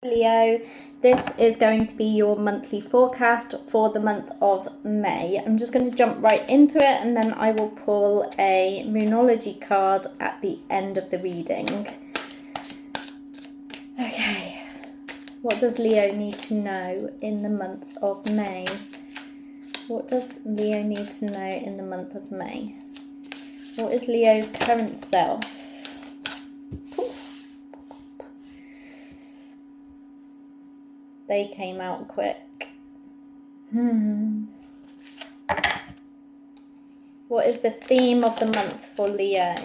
Leo, this is going to be your monthly forecast for the month of May. I'm just going to jump right into it and then I will pull a Moonology card at the end of the reading. Okay, what does Leo need to know in the month of May? What does Leo need to know in the month of May? What is Leo's current self? They came out quick. What is the theme of the month for Leo?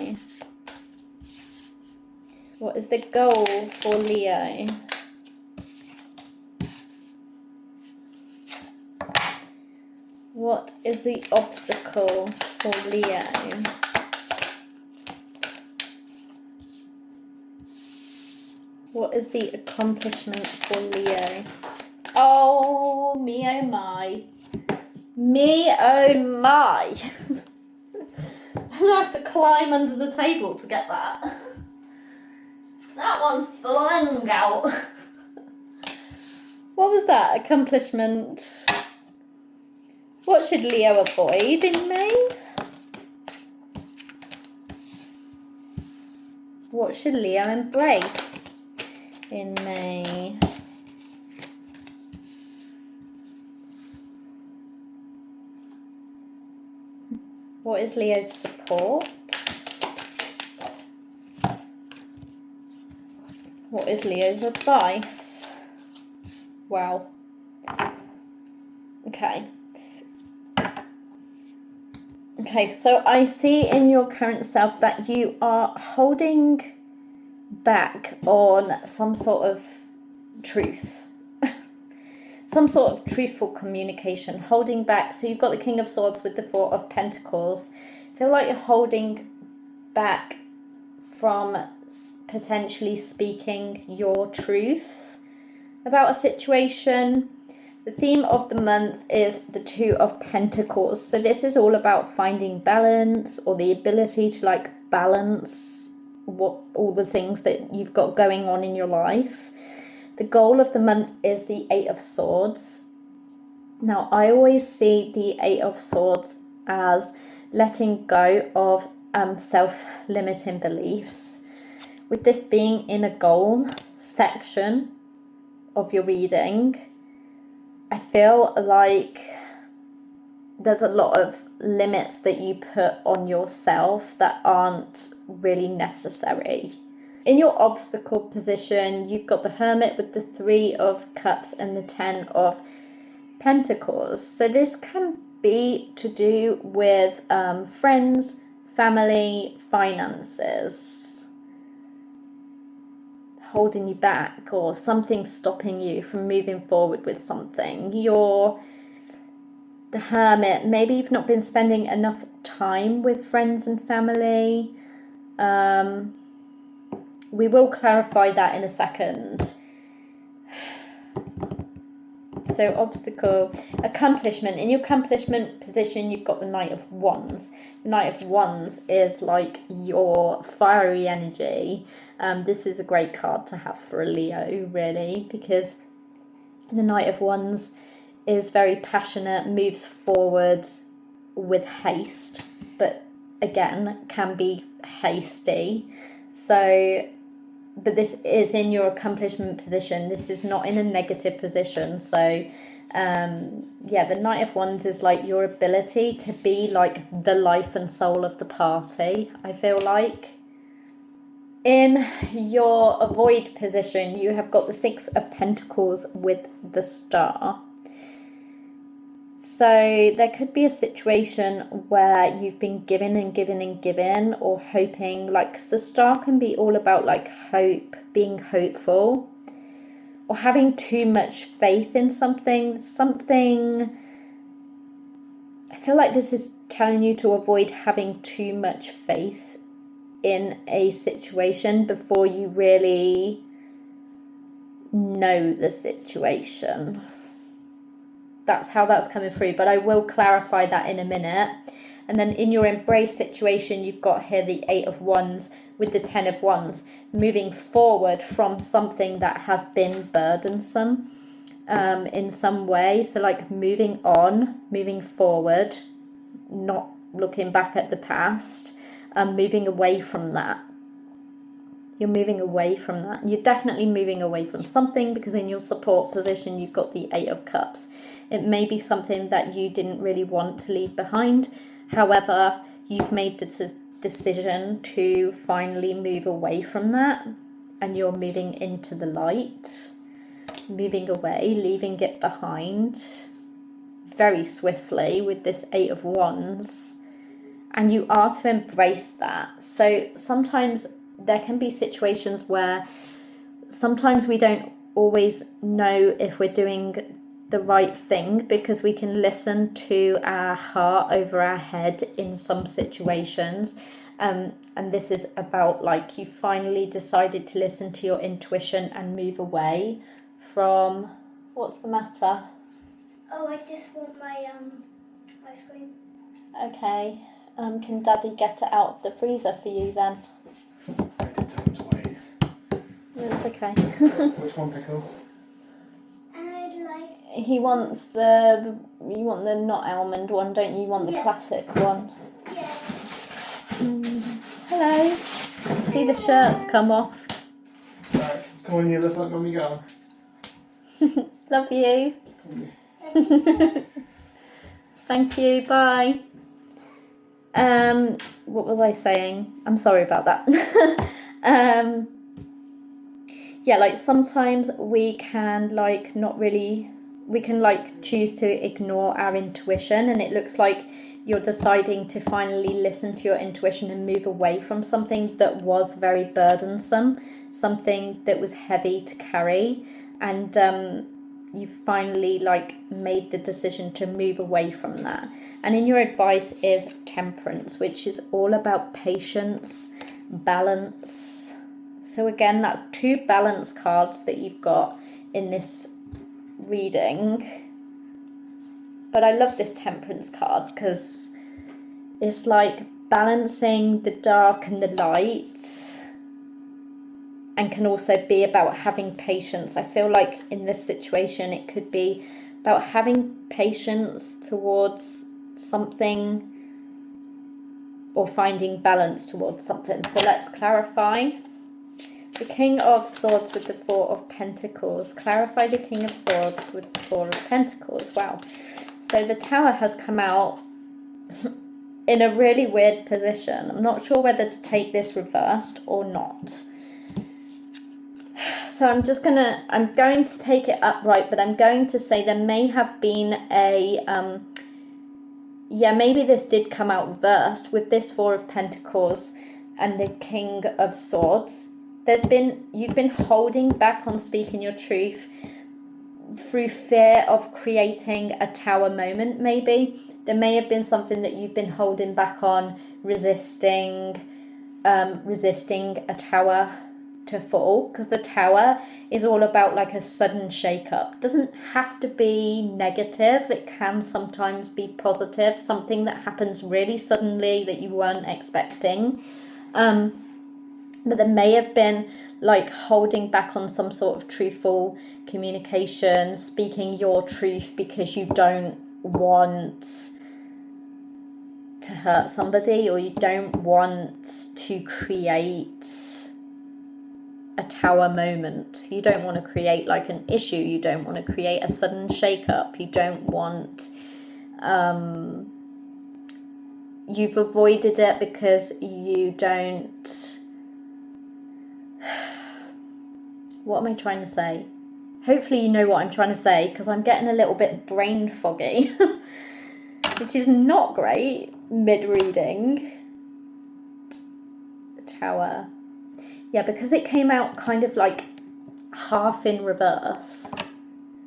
What is the goal for Leo? What is the obstacle for Leo? What is the accomplishment for Leo? Oh, me oh my. Me oh my. I'm going to have to climb under the table to get that. That one flung out. What was that? Accomplishment. What should Leo avoid in May? What should Leo embrace in May? What is Leo's support? What is Leo's advice? Wow. Okay. Okay, so I see in your current self that you are holding back on some sort of truth. Some sort of truthful communication, holding back. So you've got the King of Swords with the Four of Pentacles. I feel like you're holding back from potentially speaking your truth about a situation. The theme of the month is the Two of Pentacles. So this is all about finding balance, or the ability to balance all the things that you've got going on in your life. The goal of the month is the Eight of Swords. Now, I always see the Eight of Swords as letting go of self-limiting beliefs. With this being in a goal section of your reading, I feel like there's a lot of limits that you put on yourself that aren't really necessary. In your obstacle position, you've got the Hermit with the Three of Cups and the Ten of Pentacles. So this can be to do with friends, family, finances, holding you back, or something stopping you from moving forward with something. You're the Hermit. Maybe you've not been spending enough time with friends and family. We will clarify that in a second. So obstacle, accomplishment. In your accomplishment position, you've got the Knight of Wands. The Knight of Wands is like your fiery energy. This is a great card to have for a Leo, really, because the Knight of Wands is very passionate, moves forward with haste, but again, can be hasty. So, but this is in your accomplishment position. This is not in a negative position. So, yeah, the Knight of Wands is like your ability to be like the life and soul of the party, I feel like. In your avoid position, you have got the Six of Pentacles with the Star. So there could be a situation where you've been given and given and given, or hoping, cause the Star can be all about hope, being hopeful, or having too much faith in something. I feel like this is telling you to avoid having too much faith in a situation before you really know the situation. That's how that's coming through, but I will clarify that in a minute. And then in your embrace situation, you've got here the 8 of Wands with the 10 of Wands, moving forward from something that has been burdensome in some way. So like moving on, moving forward, not looking back at the past, moving away from that. You're moving away from that. You're definitely moving away from something, because in your support position, you've got the 8 of Cups. It may be something that you didn't really want to leave behind. However, you've made this decision to finally move away from that, and you're moving into the light, moving away, leaving it behind very swiftly with this 8 of Wands. And you are to embrace that. So sometimes there can be situations where sometimes we don't always know if we're doing the right thing, because we can listen to our heart over our head in some situations. And this is about like you finally decided to listen to your intuition and move away from... What's the matter? Oh, I just want my ice cream. Okay. Can Daddy get it out of the freezer for you then? I did tell him to wait. It's okay. Which one, Pickle? I'd like... You want the not almond one, don't you? You want the classic one? Yeah. Hello. See the shirts come off. Right, come on, you let's let Mummy go. Love you. Thank you. Bye. What was I saying? I'm sorry about that. Yeah, like sometimes we can like choose to ignore our intuition, and it looks like you're deciding to finally listen to your intuition and move away from something that was very burdensome, something that was heavy to carry, and you finally like made the decision to move away from that. And in your advice is Temperance, which is all about patience, balance. So again, that's 2 balance cards that you've got in this reading. But I love this Temperance card because it's like balancing the dark and the light, and can also be about having patience. I feel like in this situation it could be about having patience towards something, or finding balance towards something. So let's clarify. The King of Swords with the 4 of Pentacles. Clarify the King of Swords with the 4 of Pentacles. Wow. So the Tower has come out in a really weird position. I'm not sure whether to take this reversed or not. So I'm going to take it upright, but I'm going to say there may have been a, maybe this did come out reversed with this 4 of Pentacles and the King of Swords. You've been holding back on speaking your truth through fear of creating a tower moment, maybe. There may have been something that you've been holding back on, resisting a tower to fall, because the Tower is all about like a sudden shake-up. Doesn't have to be negative, it can sometimes be positive, something that happens really suddenly that you weren't expecting. But there may have been like holding back on some sort of truthful communication, speaking your truth because you don't want to hurt somebody, or you don't want to create a tower moment. You don't want to create like an issue. You don't want to create a sudden shake-up. You don't want... you've avoided it because you don't... What am I trying to say? Hopefully you know what I'm trying to say, because I'm getting a little bit brain foggy, which is not great mid-reading. The Tower. Yeah, because it came out kind of like half in reverse.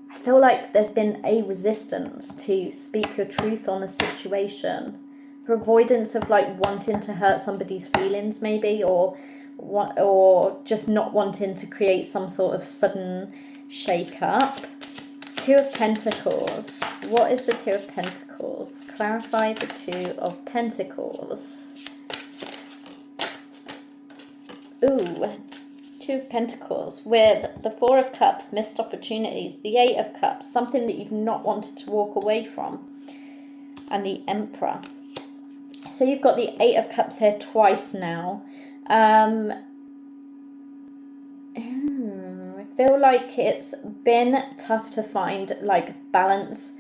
I feel like there's been a resistance to speak your truth on a situation, for avoidance of like wanting to hurt somebody's feelings maybe, or just not wanting to create some sort of sudden shake-up. Two of Pentacles. What is the Two of Pentacles? Clarify the Two of Pentacles. Ooh, Two of Pentacles with the Four of Cups, missed opportunities, the Eight of Cups, something that you've not wanted to walk away from, and the Emperor. So you've got the Eight of Cups here twice now. I feel like it's been tough to find like balance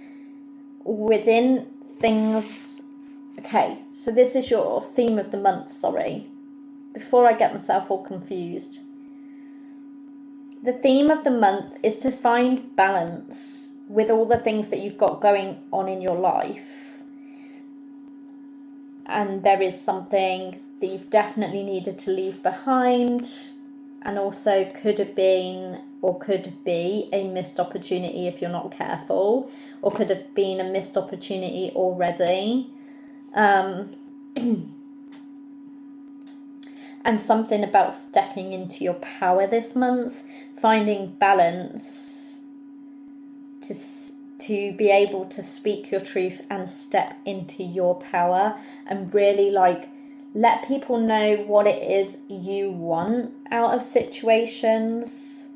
within things. Okay, so this is your theme of the month, sorry. Before I get myself all confused. The theme of the month is to find balance with all the things that you've got going on in your life. And there is something that you've definitely needed to leave behind, and also could have been or could be a missed opportunity if you're not careful, or could have been a missed opportunity already. And something about stepping into your power this month, finding balance to be able to speak your truth and step into your power and really like let people know what it is you want out of situations.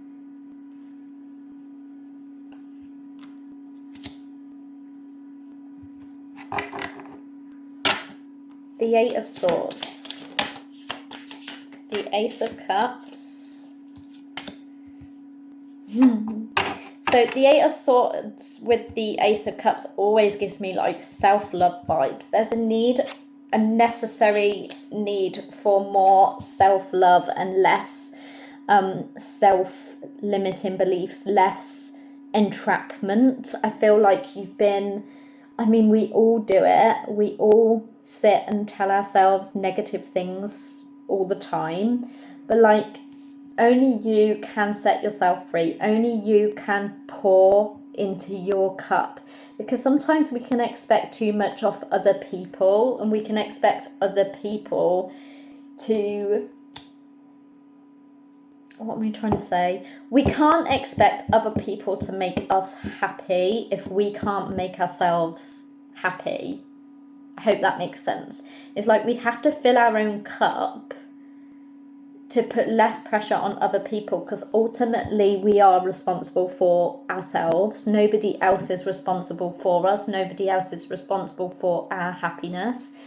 The Eight of Swords. The Ace of Cups. So the Eight of Swords with the Ace of Cups always gives me like self-love vibes. There's a necessary need for more self-love and less self-limiting beliefs, less entrapment. I feel like you've been, I mean, we all do it. We all sit and tell ourselves negative things all the time, but like only you can set yourself free. Only you can pour into your cup, because sometimes we can expect too much of other people, and we can expect other people to, what am I trying to say? We can't expect other people to make us happy if we can't make ourselves happy. I hope that makes sense. It's like we have to fill our own cup to put less pressure on other people, because ultimately we are responsible for ourselves. Nobody else is responsible for us. Nobody else is responsible for our happiness.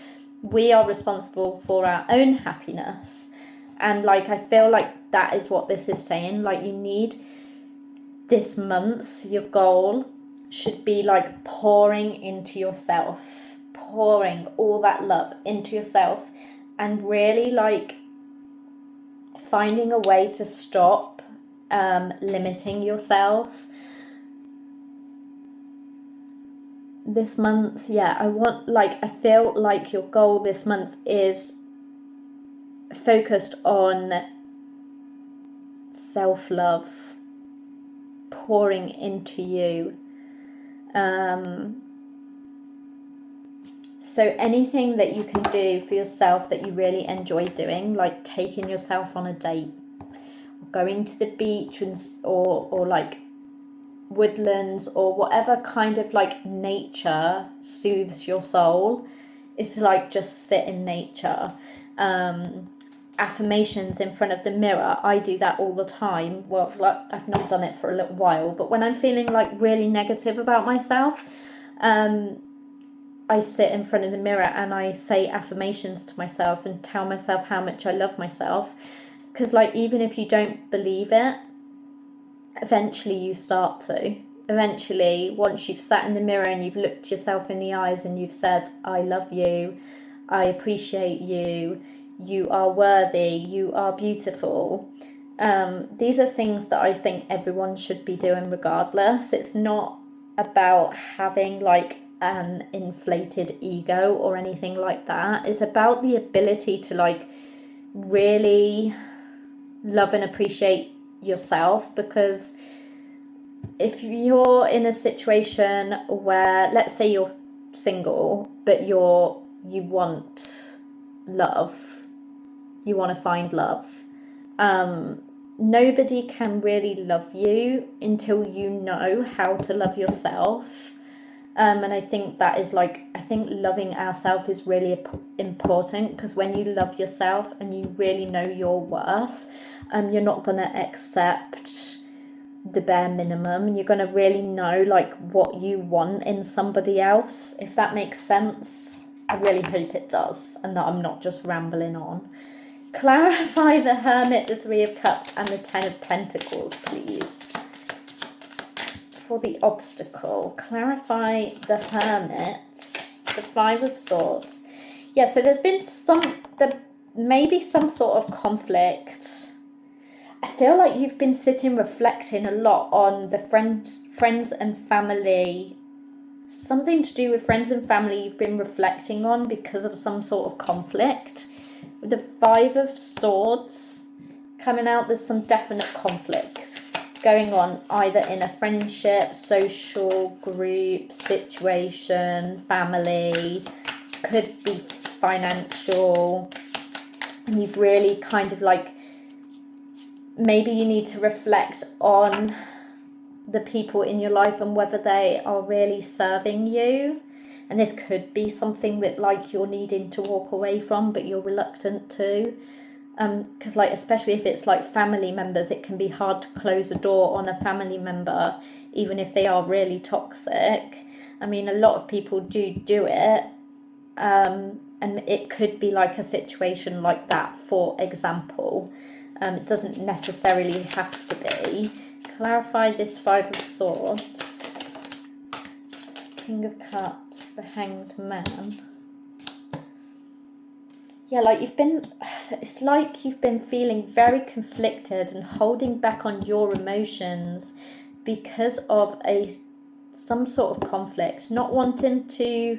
We are responsible for our own happiness. And like, I feel like that is what this is saying. Like, you need this month, your goal should be like pouring into yourself, pouring all that love into yourself, and really like finding a way to stop limiting yourself. This month, yeah, I feel like your goal this month is focused on self-love, pouring into you. So anything that you can do for yourself that you really enjoy doing, like taking yourself on a date, or going to the beach, or like woodlands, or whatever kind of like nature soothes your soul, is to like just sit in nature. Affirmations in front of the mirror, I do that all the time. Well, like, I've not done it for a little while, but when I'm feeling like really negative about myself, I sit in front of the mirror and I say affirmations to myself and tell myself how much I love myself. Because like, even if you don't believe it, eventually you start to. Eventually, once you've sat in the mirror and you've looked yourself in the eyes and you've said, I love you, I appreciate you, you are worthy, you are beautiful. These are things that I think everyone should be doing regardless. It's not about having like an inflated ego or anything like that. It's about the ability to like really love and appreciate yourself. Because if you're in a situation where, let's say you're single, but you want love, you want to find love, nobody can really love you until you know how to love yourself. And I think that is like, I think loving ourselves is really important, because when you love yourself and you really know your worth, you're not going to accept the bare minimum, and you're going to really know like what you want in somebody else, if that makes sense. I really hope it does, and that I'm not just rambling on. Clarify the Hermit, the Three of Cups, and the Ten of Pentacles, please. For the obstacle, clarify the Hermit, the Five of Swords. Yeah, so there's been maybe some sort of conflict. I feel like you've been sitting reflecting a lot on the friends and family. Something to do with friends and family you've been reflecting on because of some sort of conflict. With the Five of Swords coming out, there's some definite conflict going on, either in a friendship, social group, situation, family, could be financial. And you've really kind of like, maybe you need to reflect on the people in your life and whether they are really serving you. And this could be something that like you're needing to walk away from, but you're reluctant to. Because like, especially if it's like family members, it can be hard to close a door on a family member, even if they are really toxic. I mean, a lot of people do it. And it could be like a situation like that, for example. It doesn't necessarily have to be. Clarify this Five of Swords. King of Cups, the Hanged Man. Yeah, like it's like you've been feeling very conflicted and holding back on your emotions because of some sort of conflict, not wanting to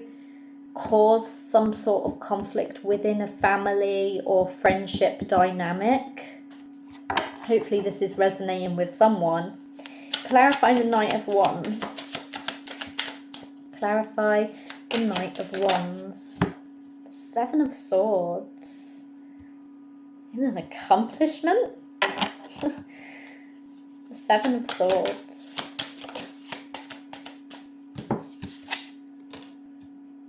cause some sort of conflict within a family or friendship dynamic. Hopefully this is resonating with someone. Clarify the Knight of Wands. Clarify the Knight of Wands. The Seven of Swords. An accomplishment. The Seven of Swords.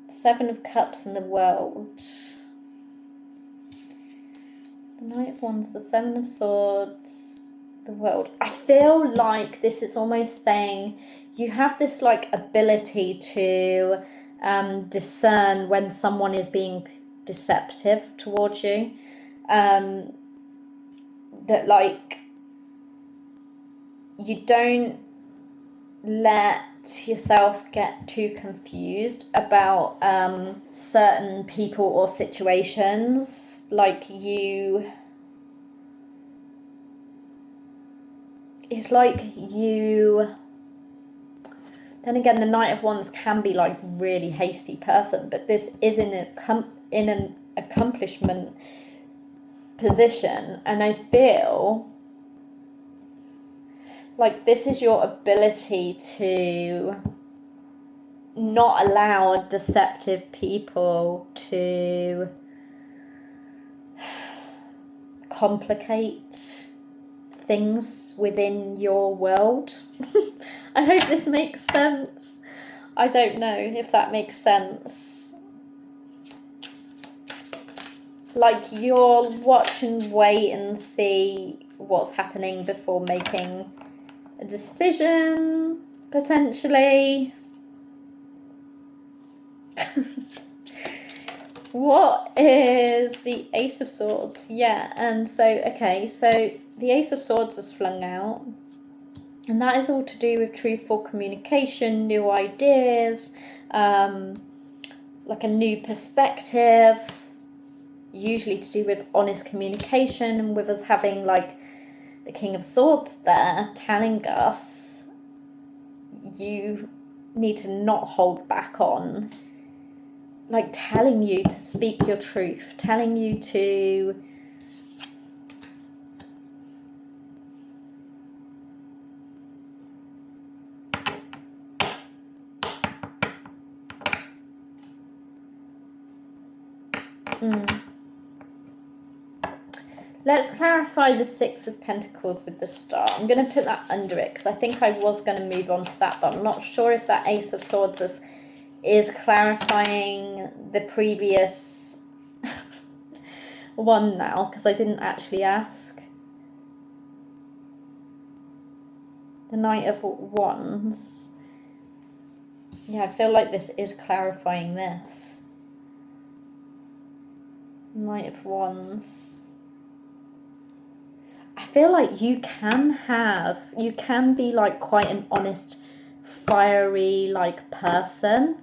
Seven of Cups in the World. The Knight of Wands, the Seven of Swords, the World. I feel like this is almost saying you have this like ability to discern when someone is being deceptive towards you. That like you don't let yourself get too confused about certain people or situations. Like it's like you, then again, the Knight of Wands can be like really hasty person, but this is in an accomplishment position, and I feel like this is your ability to not allow deceptive people to complicate things within your world. I hope this makes sense. I don't know if that makes sense. Like you'll watch and wait and see what's happening before making a decision, potentially. What is the Ace of Swords? Yeah, and so, okay, so the Ace of Swords is flung out. And that is all to do with truthful communication, new ideas, like a new perspective, usually to do with honest communication, and with us having like the King of Swords there telling us you need to not hold back on, like telling you to speak your truth, telling you to Let's clarify the Six of Pentacles with the Star. I'm going to put that under it because I think I was going to move on to that, but I'm not sure if that Ace of Swords is clarifying the previous one now, because I didn't actually ask. The Knight of Wands. Yeah, I feel like this is clarifying this. Knight of Wands. I feel like you can be like quite an honest, fiery like person,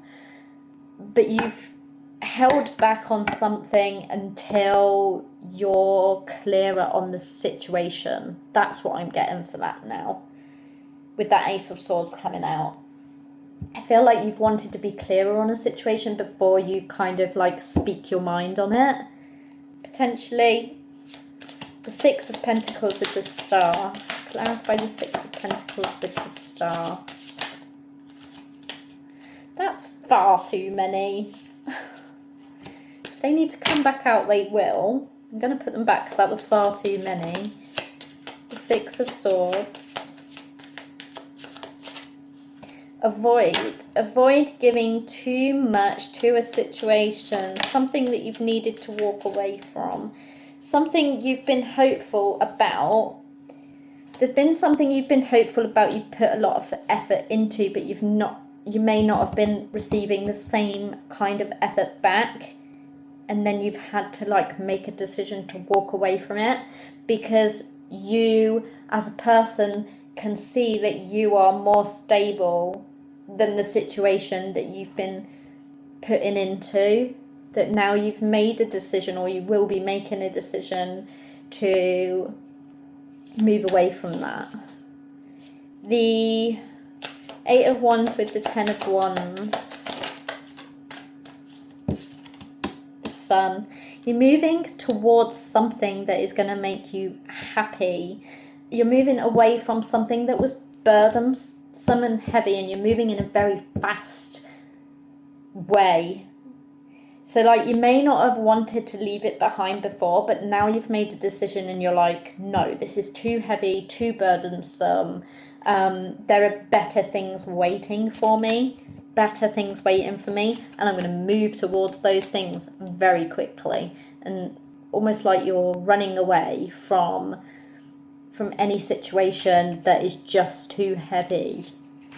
but you've held back on something until you're clearer on the situation. That's what I'm getting for that now, with that Ace of Swords coming out. I feel like you've wanted to be clearer on a situation before you kind of like speak your mind on it. Potentially. The Six of Pentacles with the Star. Clarify the Six of Pentacles with the Star. That's far too many. If they need to come back out, they will. I'm going to put them back because that was far too many. The Six of Swords. Avoid giving too much to a situation. Something that you've needed to walk away from. Something you've been hopeful about. There's been something you've been hopeful about, you've put a lot of effort into, but you may not have been receiving the same kind of effort back, and then you've had to like make a decision to walk away from it because you as a person can see that you are more stable than the situation that you've been putting into. That now you've made a decision, or you will be making a decision to move away from that. The Eight of Wands with the Ten of Wands. The Sun. You're moving towards something that is going to make you happy. You're moving away from something that was burdensome and heavy, and you're moving in a very fast way. So like you may not have wanted to leave it behind before, but now you've made a decision and you're like, no, this is too heavy, too burdensome. There are better things waiting for me, and I'm going to move towards those things very quickly. And almost like you're running away from any situation that is just too heavy,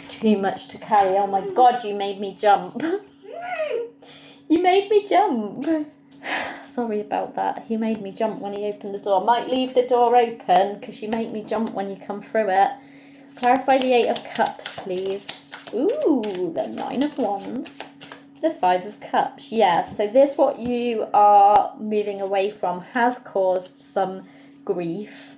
too much to carry. Oh my God, you made me jump. You made me jump. Sorry about that. He made me jump when he opened the door. Might leave the door open because you make me jump when you come through it. Clarify the Eight of Cups, please. Ooh, the Nine of Wands. The Five of Cups. Yeah, so this, what you are moving away from, has caused some grief.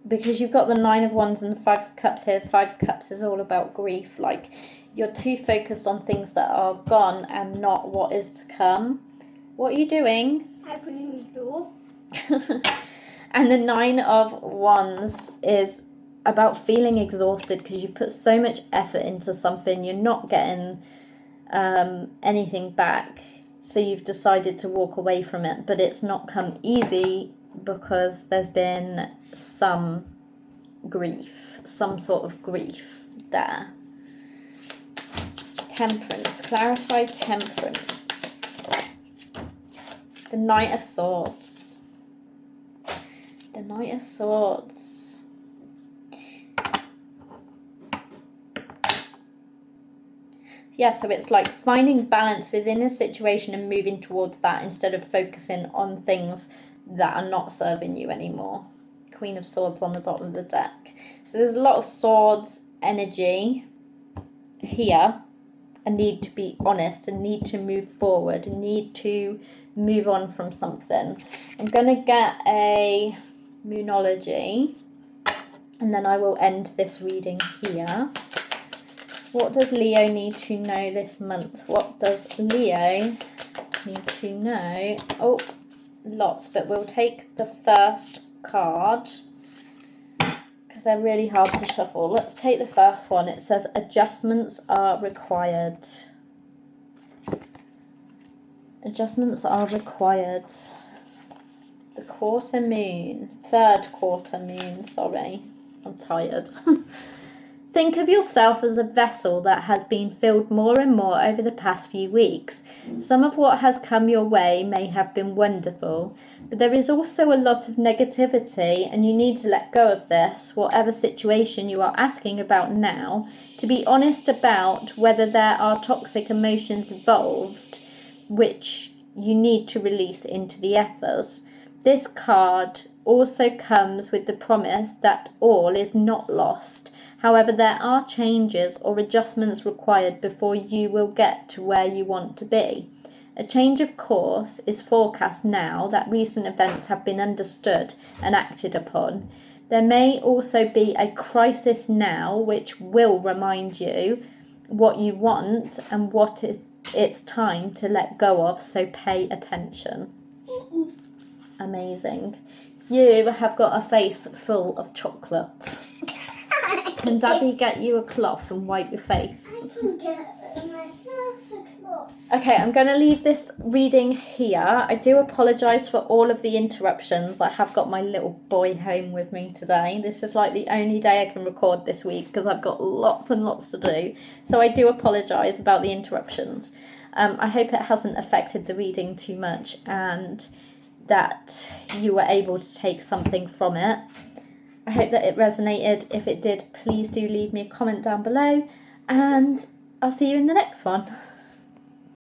Because you've got the Nine of Wands and the Five of Cups here. The Five of Cups is all about grief. Like, you're too focused on things that are gone and not what is to come. What are you doing? Opening the door. And the Nine of Wands is about feeling exhausted because you put so much effort into something. You're not getting anything back. So you've decided to walk away from it. But it's not come easy because there's been some grief, some sort of grief there. Temperance. Clarify Temperance. The Knight of Swords. The Knight of Swords. Yeah, so it's like finding balance within a situation and moving towards that instead of focusing on things that are not serving you anymore. Queen of Swords on the bottom of the deck. So there's a lot of swords energy here. A need to be honest, a need to move forward, a need to move on from something. I'm going to get a Moonology and then I will end this reading here. What does Leo need to know this month? What does Leo need to know? Oh, lots, but we'll take the first card because they're really hard to shuffle. Let's take the first one. It says adjustments are required. Adjustments are required. The quarter moon. Third quarter moon, sorry. I'm tired. Think of yourself as a vessel that has been filled more and more over the past few weeks. Some of what has come your way may have been wonderful, but there is also a lot of negativity, and you need to let go of this, whatever situation you are asking about now, to be honest about whether there are toxic emotions involved, which you need to release into the ethers. This card also comes with the promise that all is not lost. However, there are changes or adjustments required before you will get to where you want to be. A change of course is forecast now that recent events have been understood and acted upon. There may also be a crisis now which will remind you what you want and what it's time to let go of, so pay attention. Amazing. You have got a face full of chocolate. Can Daddy get you a cloth and wipe your face? I can get myself a cloth. Okay, I'm going to leave this reading here. I do apologise for all of the interruptions. I have got my little boy home with me today. This is like the only day I can record this week because I've got lots and lots to do. So I do apologise about the interruptions. I hope it hasn't affected the reading too much and that you were able to take something from it. I hope that it resonated. If it did, please do leave me a comment down below, and I'll see you in the next one.